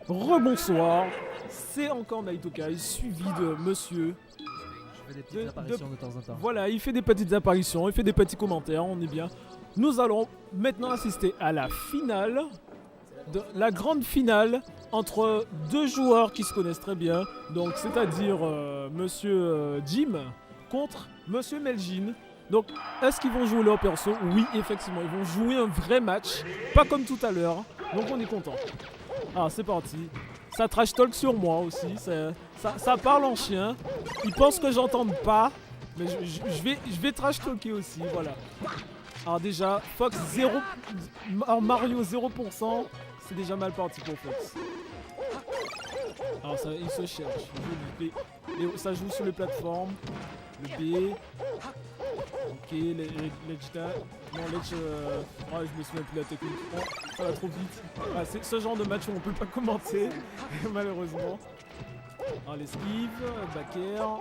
Rebonsoir, c'est encore Naitokai, suivi de monsieur. Je fais des petites apparitions de temps en temps. Voilà, il fait des petites apparitions, il fait des petits commentaires, on est bien. Nous allons maintenant assister à la finale, la grande finale entre deux joueurs qui se connaissent très bien. Donc, c'est-à-dire monsieur Jim contre monsieur Melgin. Donc, est-ce qu'ils vont jouer leur perso? Oui, effectivement, ils vont jouer un vrai match, pas comme tout à l'heure. Donc, on est content. Ah, c'est parti. Ça trash talk sur moi aussi. Ça parle en chien. Ils pensent que j'entende pas. Mais je vais trash talker aussi. Voilà. Alors, déjà, Fox 0. Alors, Mario 0%. C'est déjà mal parti pour Fox. Alors, ça, il se cherche. Ça joue sur les plateformes. Le B. Ok, Ledge. Non, Ledge. Je me souviens plus de la technique. Oh, ça va trop vite. Ah, c'est ce genre de match où on peut pas commenter, malheureusement. Alors, l'esquive, backer.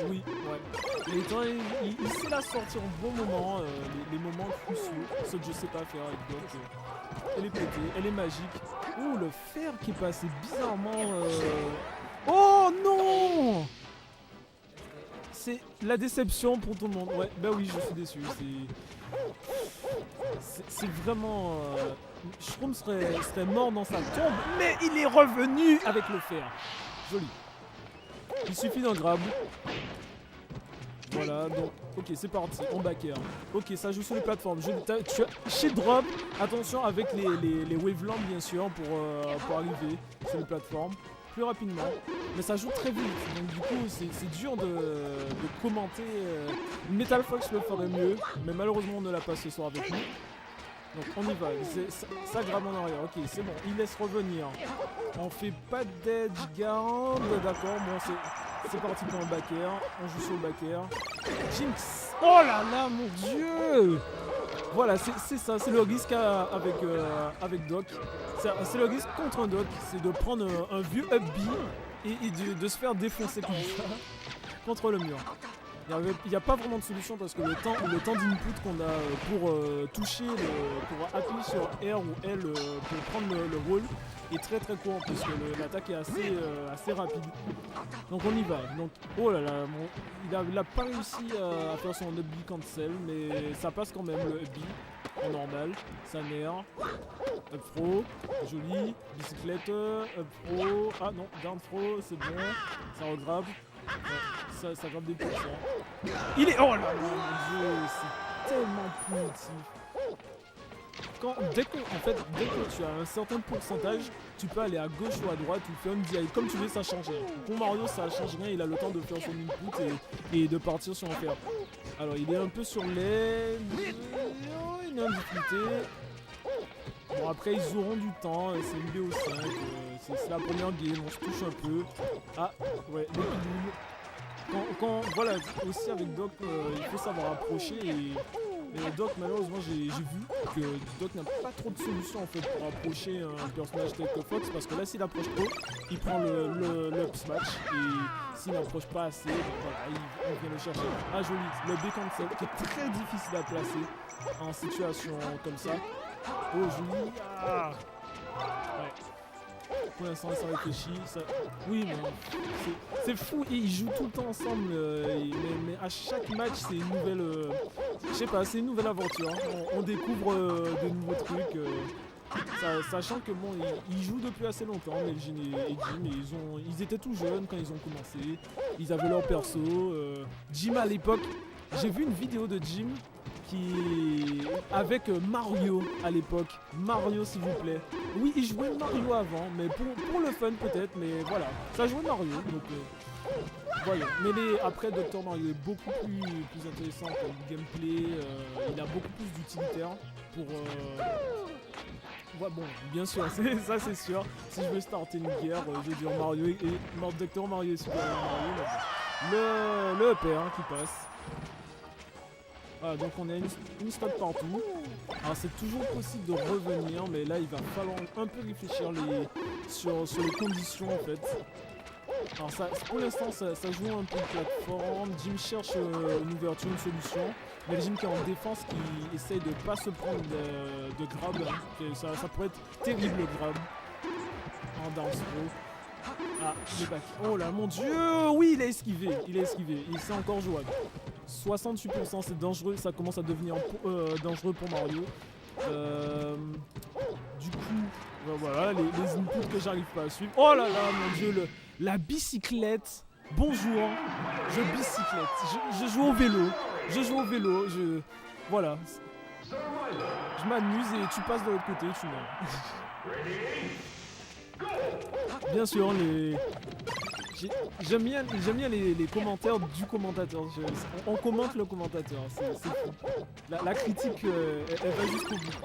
Oui, ouais. Mais quand il sait la sortir au bon moment, les moments cruciaux. Ce que je sais pas faire avec Doc. Elle est pétée, elle est magique. Ouh, le fer qui est passé bizarrement. Oh non! C'est la déception pour tout le monde. Ouais, bah oui, je suis déçu. C'est vraiment. Shroom serait mort dans sa tombe, mais il est revenu avec le fer. Joli. Il suffit d'un grab. Voilà, donc, ok, c'est parti, on backer. Ok, ça joue sur les plateformes. Shield drop, attention avec les wavelands bien sûr pour arriver sur les plateformes plus rapidement. Mais ça joue très vite, donc du coup c'est dur de commenter. Metal Fox le ferait mieux, mais malheureusement on ne l'a pas ce soir avec nous. Donc on y va, ça grave en arrière, ok c'est bon, il laisse revenir. On fait pas d'edge guard, d'accord, bon c'est parti pour un backer, on joue sur le backer. Jinx, oh là là mon dieu. Voilà, c'est ça, c'est le risque avec Doc. C'est le risque contre un Doc, c'est de prendre un vieux up B et de se faire défoncer comme ça contre le mur. Il n'y a pas vraiment de solution parce que le temps d'input qu'on a pour toucher, pour appuyer sur R ou L pour prendre le roll est très très court parce que l'attaque est assez rapide. Donc on y va. Donc, oh là là, il a pas réussi à faire son up B cancel, mais ça passe quand même le up B en normal. Ça nerf. Up throw, joli. Bicyclette, up throw. Ah non, down throw, c'est bon. Ça regrave. Ouais, ça grappe des pourcents. Il est. Oh là là, mon dieu, c'est tellement primitif. Dès que tu as un certain pourcentage, tu peux aller à gauche ou à droite ou faire une DI comme tu veux, ça change rien. Pour Mario, ça change rien, il a le temps de faire son input et de partir sur un fer. Alors, il est un peu sur l'aide. Il est en difficulté. Bon, après, ils auront du temps, c'est une BO5, c'est la première game, on se touche un peu. Ah, ouais, les pilules. Voilà, aussi avec Doc, il faut savoir approcher et Doc, malheureusement, j'ai vu que Doc n'a pas trop de solutions en fait pour approcher un personnage tel que Fox parce que là, s'il approche trop, il prend le up smash et s'il n'approche pas assez, voilà, il vient le chercher. Ah, joli, le B cancel qui est très difficile à placer en situation comme ça. Oh, joli. Ah. Ouais. Pour l'instant, ça réfléchit. Oui, mais c'est fou. Ils jouent tout le temps ensemble. Mais à chaque match, c'est une nouvelle. Je sais pas, c'est une nouvelle aventure. Hein. On découvre de nouveaux trucs. Sachant que bon, ils jouent depuis assez longtemps, Melgin et Jim. Ils étaient tout jeunes quand ils ont commencé. Ils avaient leur perso. Jim à l'époque, j'ai vu une vidéo de Jim avec Mario à l'époque. Mario s'il vous plaît. Oui, il jouait Mario avant, mais pour le fun peut-être, mais voilà. Ça jouait Mario, donc voilà. Mais après Dr Mario est beaucoup plus intéressant pour le gameplay. Il a beaucoup plus d'utilitaire pour... Ouais, bon, bien sûr, ça c'est sûr. Si je veux starter une guerre, je veux dire Mario et Dr Mario et Super Mario. Le EPR qui passe. Voilà, donc on a une stock partout. Alors c'est toujours possible de revenir, mais là il va falloir un peu réfléchir sur les conditions en fait. Alors ça, pour l'instant ça joue un peu de plateforme. Jim cherche une ouverture, une solution. Il y a Jim qui est en défense qui essaye de pas se prendre de grab. Ça pourrait être terrible le grab. en down throw. Ah, le back. Oh là, mon dieu! Oui, il a esquivé. Il a esquivé. Il c'est encore jouable. 68%, c'est dangereux. Ça commence à devenir dangereux pour Mario. Du coup, voilà, les inputs que j'arrive pas à suivre. Oh là là, mon dieu, la bicyclette. Bonjour, je bicyclette. Je joue au vélo. Je joue au vélo. Voilà. Je m'amuse et tu passes de l'autre côté, tu meurs. Bien sûr, j'aime bien les commentaires du commentateur. On commente le commentateur, c'est fou. La critique, elle va jusqu'au bout.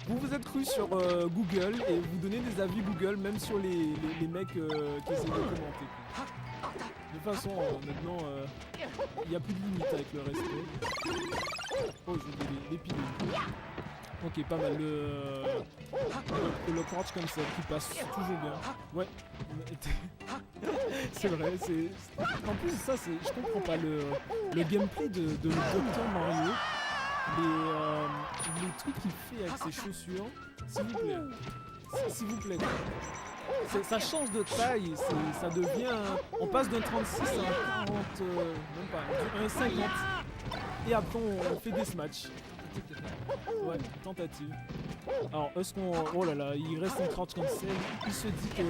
Vous vous êtes cru sur Google et vous donnez des avis Google même sur les mecs qui essaient de commenter. De toute façon, maintenant, il n'y a plus de limite avec le respect. Oh, je vais les piler. Ok, pas mal. Le crouch comme ça qui passe toujours bien. Ouais. C'est vrai. En plus, ça, je comprends pas le gameplay de Dr Mario. Les trucs qu'il fait avec ses chaussures. S'il vous plaît. S'il vous plaît. Ça change de taille, ça devient... On passe d'un 36 à un 40... même pas, un 50. Et après on fait des smatchs. Ouais, tentative. Alors est-ce qu'on... Oh là là, il reste en crouch comme ça. Il se dit que...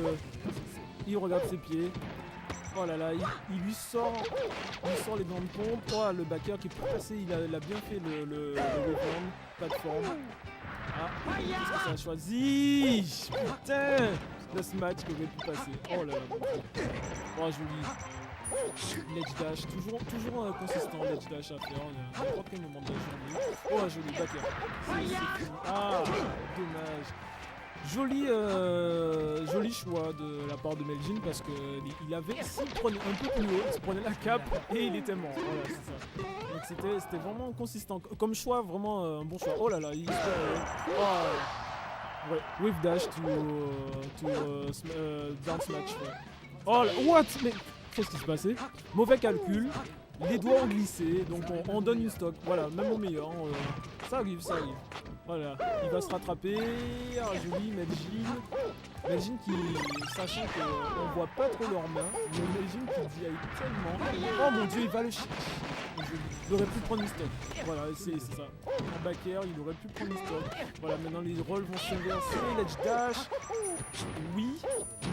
Il regarde ses pieds. Oh là là, il lui sort les grandes pompes. Oh, le backer qui peut passer, il a bien fait le weapon, plateforme. Ah, qu'est-ce que ça a choisi? Putain! Le smash qui aurait pu passer. Oh là là. Oh, joli. Ledge dash, toujours consistant, ledge dash à faire. Il y a n'importe quel moment de la journée. Oh, joli, backer. C'est fou. Ah, dommage. Joli choix de la part de Meljin parce que il avait, s'il prenait un peu plus haut, il se prenait la cape et il était mort. Voilà, c'est ça. Donc c'était vraiment consistant. Comme choix, vraiment un bon choix. Oh là là, il ouais, with dash to down smash. Ouais. Oh là, what? Mais qu'est-ce qui se passait? Mauvais calcul. Les doigts ont glissé, donc on donne une stock. Voilà, même au meilleur. Ça arrive. Voilà, il va se rattraper. Ah, joli, Meljin qui, sachant qu'on voit pas trop leurs mains, mais Meljin qui dit tellement. Oh mon dieu, il va le chier. Il aurait pu prendre une stock. Voilà, c'est ça. En back air, il aurait pu prendre une stock. Voilà, maintenant les rolls vont s'inverser. Ledge dash. Oui,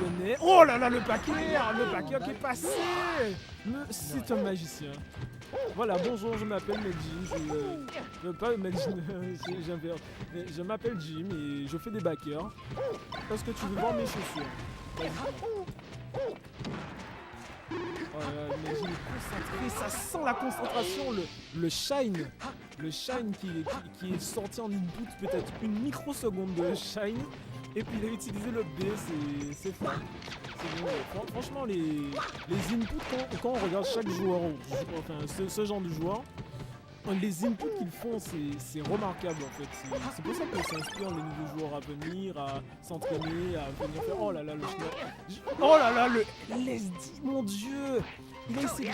le nez. Oh là là, le back air qui est passé. C'est un magicien. Voilà, bonjour, je m'appelle Meljin. Pas Meljin, je m'appelle Jim et je fais des backers. Parce que tu veux voir mes chaussures. Meljin est concentré, ça sent la concentration, le shine qui est sorti en input, peut-être une microseconde de shine. Et puis il a utilisé le B, c'est fort. Bon. Franchement, les inputs, quand on regarde chaque joueur, enfin ce genre de joueur, les inputs qu'ils font, c'est remarquable en fait. C'est pour ça qu'on s'inspire les nouveaux joueurs à venir, à s'entraîner, à venir faire. Oh là là, le schneck. Oh là là, le LSD, mon dieu! Il a essayé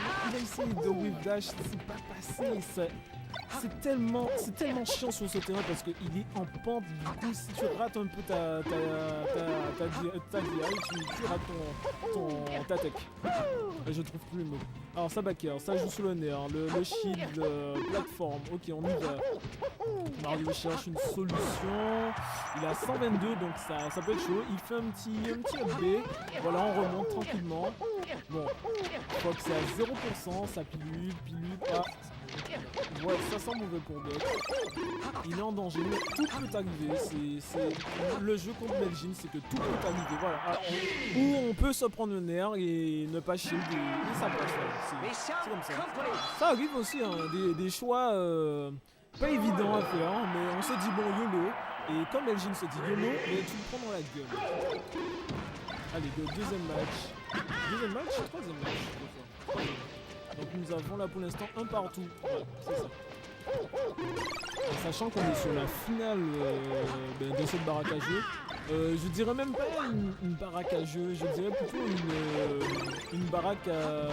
de whip dash, c'est pas passé. C'est tellement chiant sur ce terrain parce qu'il est en pente. Du coup, si tu rates un peu ta DI, tu rates ta tech. Je trouve plus les mots. Alors, ça backer, ça joue sous le nerf, le shield, plateforme. Ok, on y va. Mario cherche une solution. Il a 122, donc ça peut être chaud. Il fait un petit up. Voilà, on remonte tranquillement. Bon, je crois que c'est à 0%. Ça pilule. Ah. Ouais, ça sent mauvais pour Doc. Il est en danger, mais tout peut arriver. C'est le jeu contre Meljin, c'est que tout peut arriver. Voilà. Ou on peut se prendre le nerf et ne pas shield et ça passe. C'est comme ça. Ça arrive aussi, hein, des choix pas évidents à faire, hein, mais on se dit bon YOLO. Et comme Meljin se dit YOLO, mais tu le prends dans la gueule. Allez, deuxième match, troisième match. Donc nous avons là pour l'instant un partout. Ouais, c'est ça. Sachant qu'on est sur la finale de cette baraque à jeu. Je dirais même pas une baraque à jeu, je dirais plutôt une baraque à...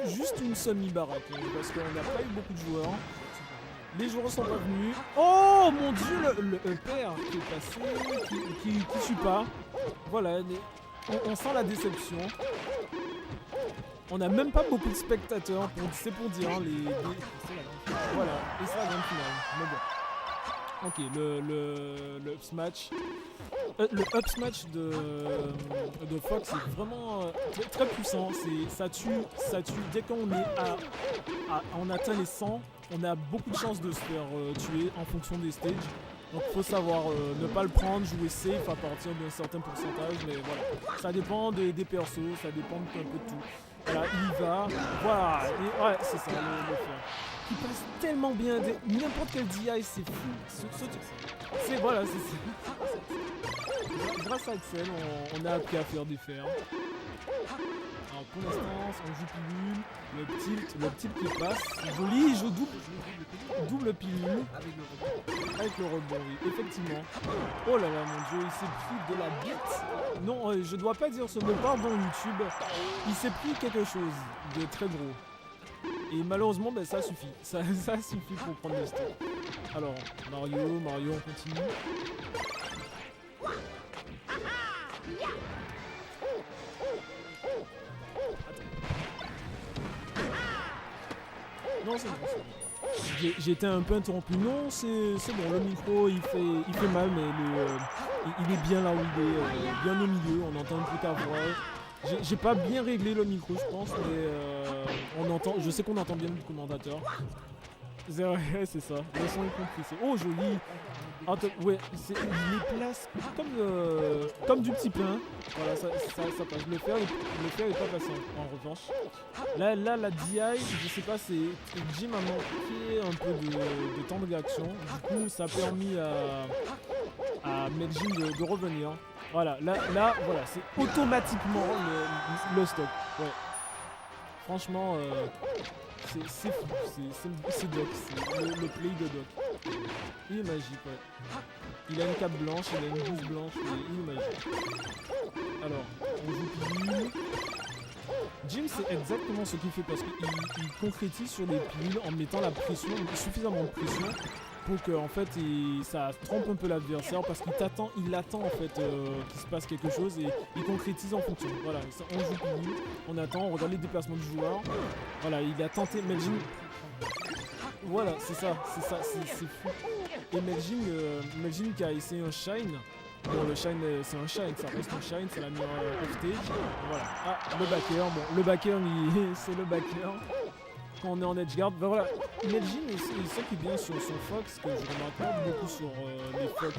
juste une semi-baraque. Parce qu'on n'a pas eu beaucoup de joueurs. Les joueurs sont pas venus. Oh mon dieu, le père qui est passé, qui suit pas. voilà, on sent la déception. On n'a même pas beaucoup de spectateurs, c'est pour dire, hein, voilà, et c'est la grande finale, mais bon. Ok, le up smash. Le up smash de Fox est vraiment très puissant. Ça tue. Dès qu'on est on atteint les 100, on a beaucoup de chances de se faire tuer en fonction des stages. Donc il faut savoir ne pas le prendre, jouer safe à partir d'un certain pourcentage. Mais voilà, ça dépend des persos, ça dépend un peu de tout. Voilà, il y va. Voilà, et ouais, c'est ça le faire. Il passe tellement bien, n'importe quel DI, c'est fou. Voilà, grâce à Axel, on a appris à faire des fers. Alors pour l'instant, on joue pilule, le tilt qui passe, c'est joli, il joue double pilule. Avec le rebond, oui, effectivement. Oh là là, mon dieu, il s'est pris de la bite. Non, je dois pas dire ce mot, pardon YouTube. Il s'est pris quelque chose de très gros. Et malheureusement, ben, ça suffit. Ça suffit pour prendre le step. Alors, Mario, on continue. Non, c'est bon. J'ai été un peu interrompu. Non, c'est bon. Le micro, il fait mal, mais il est bien là où il est, bien au milieu. On entend toute ta voix. J'ai pas bien réglé le micro, je pense, mais je sais qu'on entend bien le commentateur. C'est vrai, c'est ça. Le son est compressé. Oh, joli. Ouais, il les place comme du petit pain. Voilà, ça passe. Le fer est pas passé en revanche. Là, la DI, je sais pas, Jim a manqué un peu de temps de réaction. Du coup, ça a permis à Meljin de revenir. Voilà, là, voilà, c'est automatiquement le stock. Ouais. Franchement, c'est fou, c'est Doc, c'est le play de Doc. Il est magique, ouais. Il a une cape blanche, il a une blouse blanche, il est magique. Alors, on joue pilule. Jim, c'est exactement ce qu'il fait parce qu'il concrétise sur les pilules en mettant la pression, suffisamment de pression pour que en fait ça trompe un peu l'adversaire parce qu'il attend en fait qu'il se passe quelque chose et il concrétise en fonction. Voilà, on joue pilule, on attend, on regarde les déplacements du joueur. Voilà, il a tenté Meljin. Voilà, c'est fou. Et Meljin qui a essayé un shine. Bon, le shine, c'est un shine, ça reste un shine, c'est la meilleure off-stage. Voilà. Ah, le backer, bon, le backer, c'est le backer. Quand on est en edgeguard, ben voilà, Meljin est ce qui est bien sur son Fox, que je remarque beaucoup sur les Fox,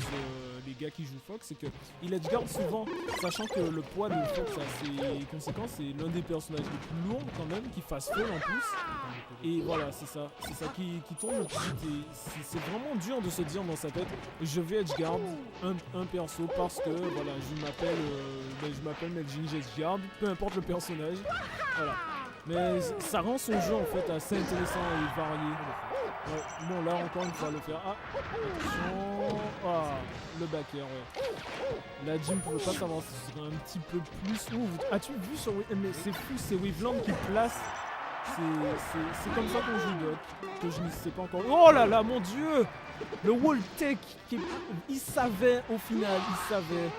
les gars qui jouent Fox, c'est qu'il edgeguard souvent, sachant que le poids de Fox a ses conséquences, c'est l'un des personnages les plus lourds quand même, qui fasse fall en plus. Et voilà, c'est ça qui tourne le plus vite. C'est vraiment dur de se dire dans sa tête, je vais edgeguard un perso parce que voilà, je m'appelle Meljin, j'edgeguard, peu importe le personnage. Voilà. Mais ça rend son jeu en fait assez intéressant et varié. Ouais. Bon là encore une fois le faire. Ah, attention. Ah, le backer, ouais. La Jim pouvait pas savoir si ce serait un petit peu plus ouf. As-tu vu sur mais c'est fou, c'est Waveland qui place. C'est comme ça qu'on joue Doc. Que je ne sais pas encore. Oh là là, mon dieu! Le wall tech, il savait au final, il savait.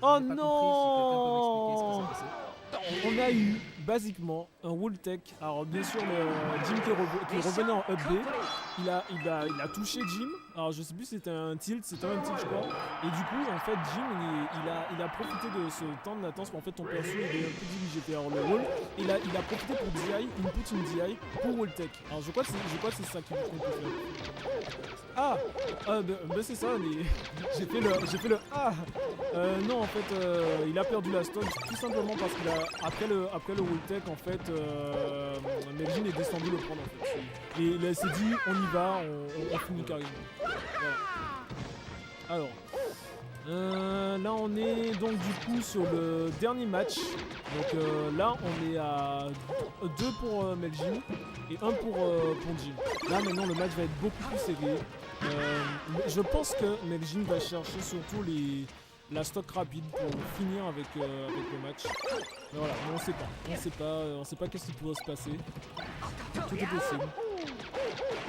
Oh non! On a eu basiquement un wall tech. Alors bien sûr Jim qui revenait en up B, il a touché Jim. Alors je sais plus si c'était un tilt, je crois. Et du coup en fait Jim il a profité de ce temps de latence. En fait ton perso il est un peu dirigé vers le wall. Il a profité pour DI, une DI pour wall tech. Alors je crois que c'est ça qu'il faut faire. Ah, ben c'est ça, j'ai fait le ah. Non en fait il a perdu la stock tout simplement parce qu'il a après le wall tech en fait Meljin est descendu le prendre en fait. Et il s'est dit on y va, on finit carrément. Voilà. Alors là on est donc du coup sur le dernier match. Donc là on est à 2 pour Meljin et 1 pour Jim. Là maintenant le match va être beaucoup plus serré. Je pense que Meljin va chercher surtout la stock rapide pour finir avec le match. Mais voilà, on sait pas qu'est-ce qui pourrait se passer. Tout est possible.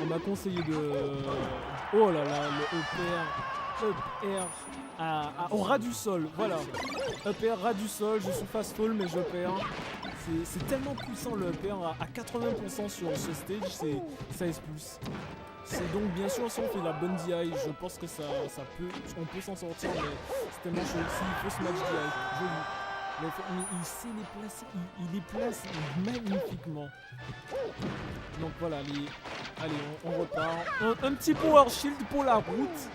On m'a conseillé de... Oh là là, le EPR. up air au ras du sol. Voilà. Up air, ras du sol. Je suis fast fall, mais je perds. C'est tellement puissant le up air à 80% sur ce stage, ça expulse. C'est donc bien sûr si on fait la bonne DI, je pense que on peut s'en sortir, mais c'est tellement chaud. S'il faut ce match DI, joli. Mais il sait les placer, il les place magnifiquement. Donc voilà, allez, on repart. Un petit power shield pour la route.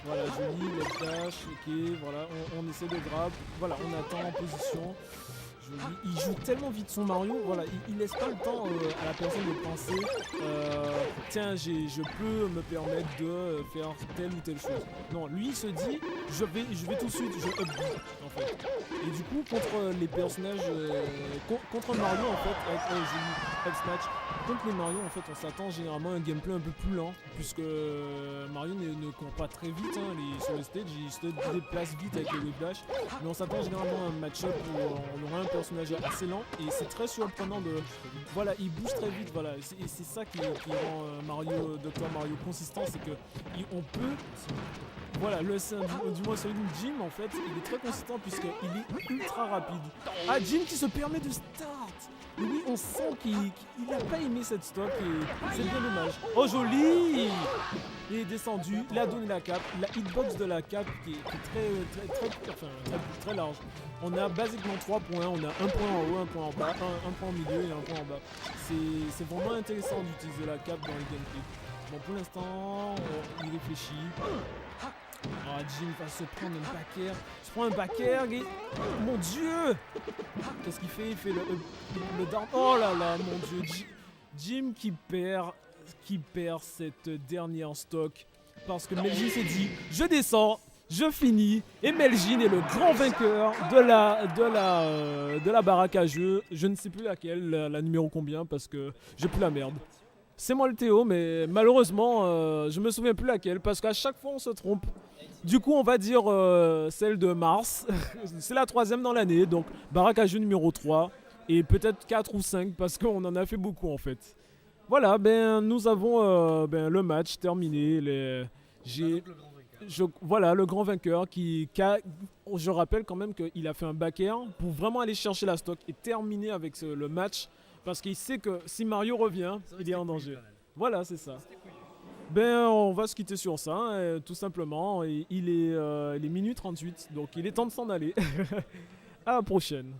Voilà, joli, le dash, ok, voilà, on essaie de grab. Voilà, on attend en position. Il joue tellement vite son Mario, voilà, il laisse pas le temps à la personne de penser tiens, je peux me permettre de faire telle ou telle chose. Non, lui il se dit je vais tout de suite, je up en fait. Et du coup contre les personnages, contre Mario en fait, avec up smash, contre les Mario en fait on s'attend généralement à un gameplay un peu plus lent, puisque Mario ne court pas très vite sur les stages, il se déplace vite avec les wave dash, mais on s'attend généralement à un match-up où on aura un personnage assez lent et c'est très surprenant de... Voilà, il bouge très vite, voilà, et c'est ça qui rend Dr Mario consistant, c'est que on peut... Voilà, du moins celui de Jim en fait, il est très consistant puisqu'il est ultra rapide. Ah, Jim qui se permet de start. Oui, on sent qu'il n'a pas aimé cette stock et c'est bien dommage. Oh joli. Il est descendu, il a donné la cape, la hitbox de la cape qui est très large. On a basiquement 3 points, on a un point en haut, un point en bas, un point au milieu et un point en bas. C'est vraiment intéressant d'utiliser la cape dans les gameplay. Bon, pour l'instant, il réfléchit. Ah, Jim va se prendre un back air. Il se prend un back air et... Mon Dieu! Qu'est-ce qu'il fait? Il fait le down. Oh là là, mon Dieu. Jim qui perd cette dernière stock. Parce que Meljin s'est dit, je descends, je finis. Et Meljin est le grand vainqueur de la baraque à jeu. Je ne sais plus laquelle, la numéro combien, parce que j'ai plus la merde. C'est moi le Théo, mais malheureusement, je me souviens plus laquelle, parce qu'à chaque fois on se trompe. Du coup, on va dire celle de mars. C'est la 3e dans l'année, donc baraque à jeu numéro 3. Et peut-être 4 ou 5, parce qu'on en a fait beaucoup en fait. Voilà, nous avons le match terminé. Voilà, le grand vainqueur je rappelle quand même qu'il a fait un back air pour vraiment aller chercher la stock et terminer avec le match. Parce qu'il sait que si Mario revient, il est en danger. Voilà, c'est ça. On va se quitter sur ça, tout simplement. Il est minuit 38, donc il est temps de s'en aller. À la prochaine.